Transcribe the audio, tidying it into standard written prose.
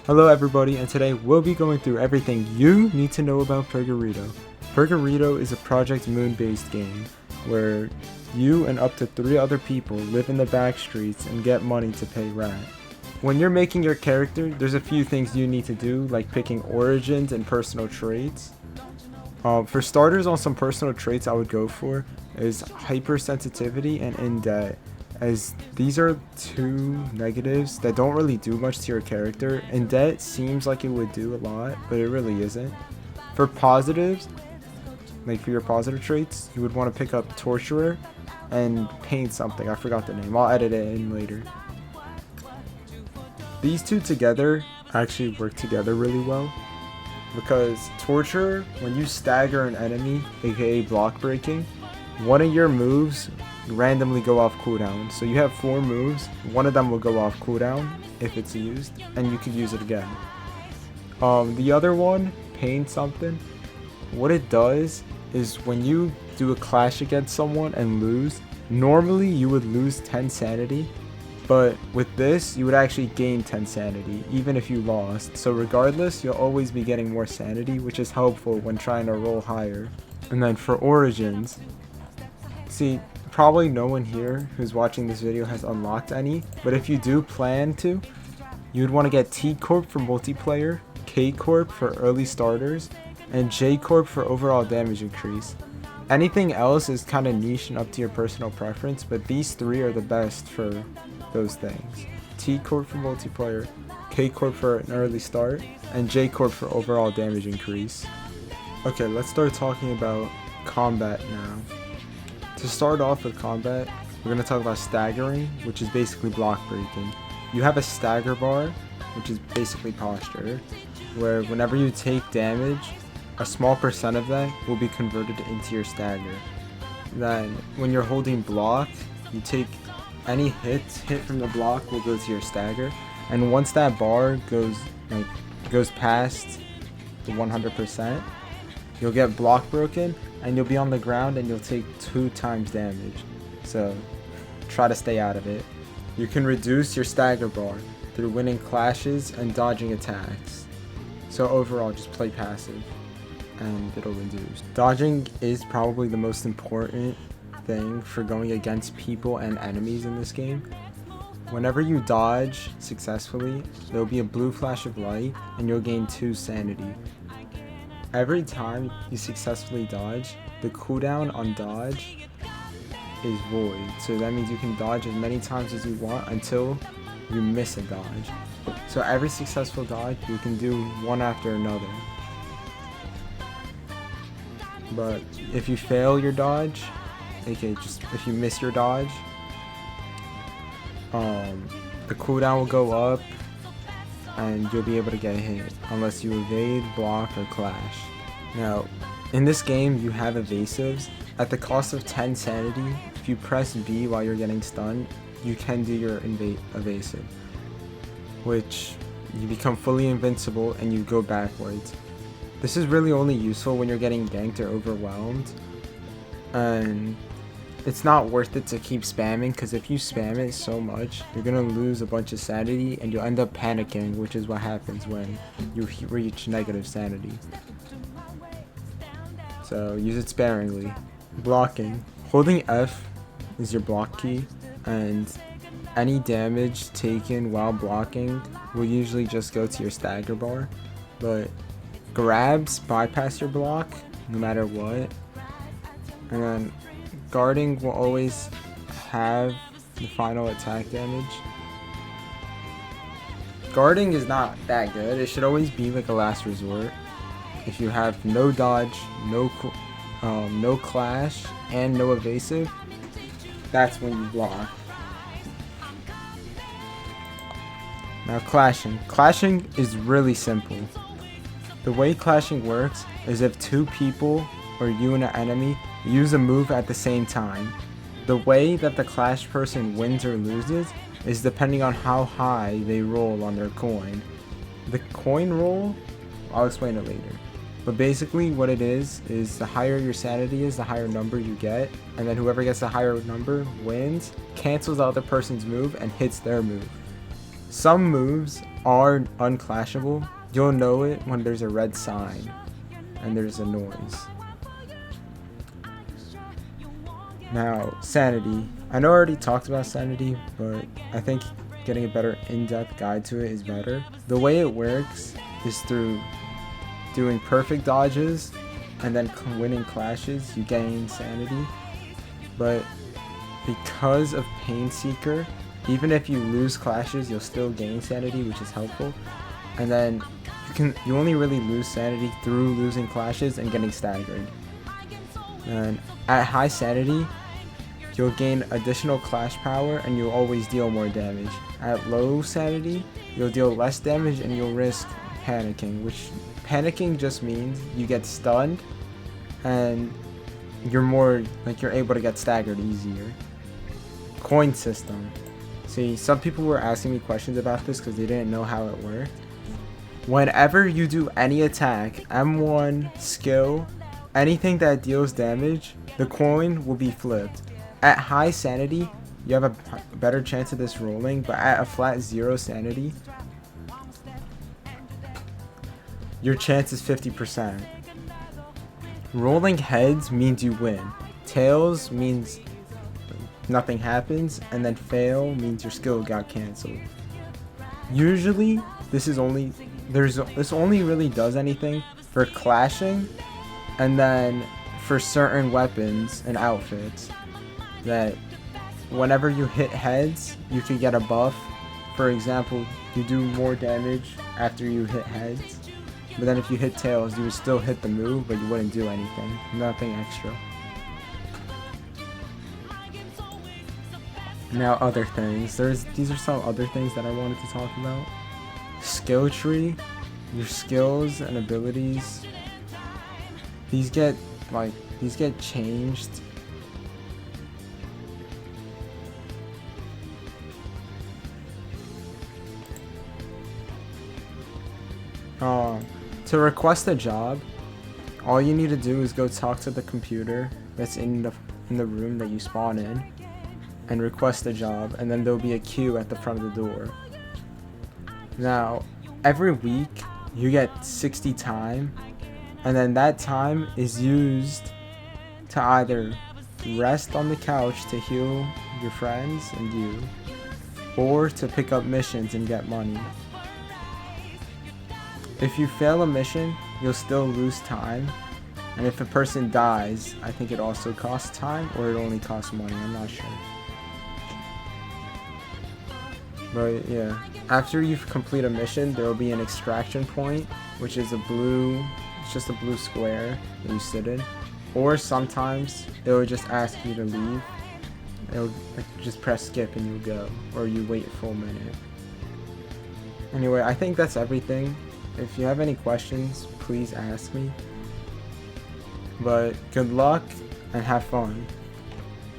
Hello everybody, and today we'll be going through everything you need to know about Purgarito. Purgarito is a Project Moon based game where you and up to 3 other people live in the back streets and get money to pay rent. When you're making your character, there's a few things you need to do, like picking origins and personal traits. For starters, on some personal traits I would go for is hypersensitivity and in debt, as these are 2 negatives that don't really do much to your character. In debt seems like it would do a lot, but it really isn't. For positives, like for your positive traits, you would want to pick up torturer and paint something. I forgot the name. I'll edit it in later. These 2 together actually work together really well, because torture, when you stagger an enemy, aka block breaking, one of your moves randomly go off cooldown. So you have 4 moves, one of them will go off cooldown if it's used, and you can use it again. The other one, pain something, what it does is when you do a clash against someone and lose, normally you would lose 10 sanity, but with this you would actually gain 10 sanity even if you lost. So regardless, you'll always be getting more sanity, which is helpful when trying to roll higher. And then for origins, see, probably no one here who's watching this video has unlocked any, but if you do plan to, you'd want to get T Corp for multiplayer, K Corp for early starters, and J Corp for overall damage increase. Anything else is kind of niche and up to your personal preference, but these 3 are the best for those things. T Corp for multiplayer, K Corp for an early start, and J Corp for overall damage increase. Okay, let's start talking about combat now. To start off with combat, we're going to talk about staggering, which is basically block breaking. You have a stagger bar, which is basically posture, where whenever you take damage, a small percent of that will be converted into your stagger. Then, when you're holding block, you take any hit from the block will go to your stagger, and once that bar goes past the 100%, you'll get block broken, and you'll be on the ground and you'll take 2 times damage. So try to stay out of it. You can reduce your stagger bar through winning clashes and dodging attacks. So overall, just play passive and it'll reduce. Dodging is probably the most important thing for going against people and enemies in this game. Whenever you dodge successfully, there'll be a blue flash of light and you'll gain 2 sanity. Every time you successfully dodge, the cooldown on dodge is void. So that means you can dodge as many times as you want until you miss a dodge. So every successful dodge, you can do one after another. But if you fail your dodge, aka just if you miss your dodge, the cooldown will go up and you'll be able to get hit unless you evade, block, or clash. Now, in this game you have evasives. At the cost of 10 sanity, if you press B while you're getting stunned, you can do your evasive, which you become fully invincible and you go backwards. This is really only useful when you're getting ganked or overwhelmed, and it's not worth it to keep spamming, because if you spam it so much, you're gonna lose a bunch of sanity and you'll end up panicking, which is what happens when you reach negative sanity. So use it sparingly. Blocking. Holding F is your block key, and any damage taken while blocking will usually just go to your stagger bar, but grabs bypass your block no matter what. And then guarding will always have the final attack damage. Guarding is not that good. It should always be like a last resort. If you have no dodge, no clash, and no evasive, that's when you block. Now clashing. Clashing is really simple. The way clashing works is if 2 people or you and an enemy use a move at the same time. The way that the clash person wins or loses is depending on how high they roll on their coin. The coin roll, I'll explain it later. But basically what it is the higher your sanity is, the higher number you get, and then whoever gets the higher number wins, cancels the other person's move, and hits their move. some moves are unclashable. You'll know it when there's a red sign and there's a noise. Now, sanity. I know I already talked about sanity, but I think getting a better in-depth guide to it is better. The way it works is through doing perfect dodges and then winning clashes, you gain sanity. But because of Pain Seeker, even if you lose clashes, you'll still gain sanity, which is helpful. And then you only really lose sanity through losing clashes and getting staggered. And at high sanity, you'll gain additional clash power and you'll always deal more damage. At low sanity, you'll deal less damage and you'll risk panicking, which panicking just means you get stunned and you're able to get staggered easier. Coin system. See, some people were asking me questions about this because they didn't know how it worked. Whenever you do any attack, M1, skill, anything that deals damage, the coin will be flipped. At high sanity, you have a better chance of this rolling, but at a flat 0 sanity, your chance is 50%. Rolling heads means you win. Tails means nothing happens, and then fail means your skill got cancelled. Usually, this only really does anything for clashing, and then for certain weapons and outfits. That whenever you hit heads, you could get a buff. For example, you do more damage after you hit heads, but then if you hit tails, you would still hit the move, but you wouldn't do anything. Nothing extra. Now other things. These are some other things that I wanted to talk about. Skill tree, your skills and abilities. These get changed. To request a job, all you need to do is go talk to the computer that's in the room that you spawn in and request a job, and then there'll be a queue at the front of the door. Now, every week you get 60 time, and then that time is used to either rest on the couch to heal your friends and you, or to pick up missions and get money. If you fail a mission, you'll still lose time, and if a person dies, I think it also costs time, or it only costs money, I'm not sure. But yeah, after you complete a mission, there will be an extraction point, which is it's just a blue square that you sit in, or sometimes it will just ask you to leave. It'll just press skip and you'll go, or you wait a full minute. Anyway, I think that's everything. If you have any questions, please ask me. But good luck and have fun.